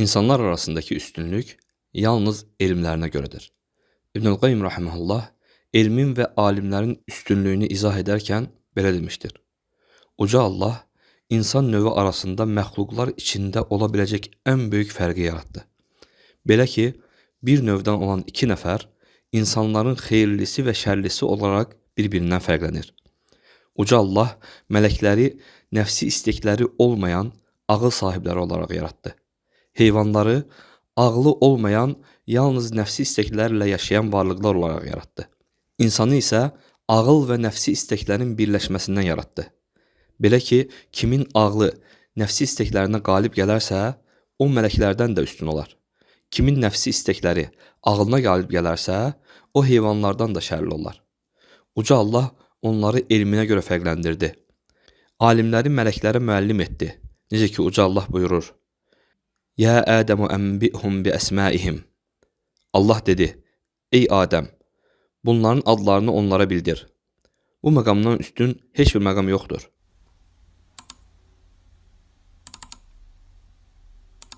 İnsanlar arasındaki üstünlük yalnız elmlərinə görədir. İbnül Qayyim rahimehullah elmin və alimlərin üstünlüyünü izah edərkən belə demişdir. Uca Allah insan növü arasında məxluqlar içində ola biləcək ən böyük fərqi yaratdı. Belə ki, bir növdən olan iki nəfər insanların xeyirlisi və şərlisi olaraq bir-birindən fərqlənir. Uca Allah mələkləri nəfsi istekləri olmayan ağıl sahibləri olaraq yaratdı. Heyvanları ağlı olmayan, yalnız nəfsi isteklərlə yaşayan varlıqlar olaraq yaratdı. İnsanı isə ağıl və nəfsi isteklərin birləşməsindən yaratdı. Belə ki, kimin ağlı nəfsi isteklərinə qalib gələrsə, o mələklərdən də üstün olar. Kimin nəfsi istekləri ağlına qalib gələrsə, o heyvanlardan da şərli olar. Uca Allah onları elminə görə fərqləndirdi. Alimləri mələklərə müəllim etdi. Necə ki, Uca Allah buyurur: "Yə Ədəmu ənbi'hum bi əsmaihim." Allah dedi: "Ey Adəm, bunların adlarını onlara bildir." Bu məqamdan üstün heç bir məqam yoxdur.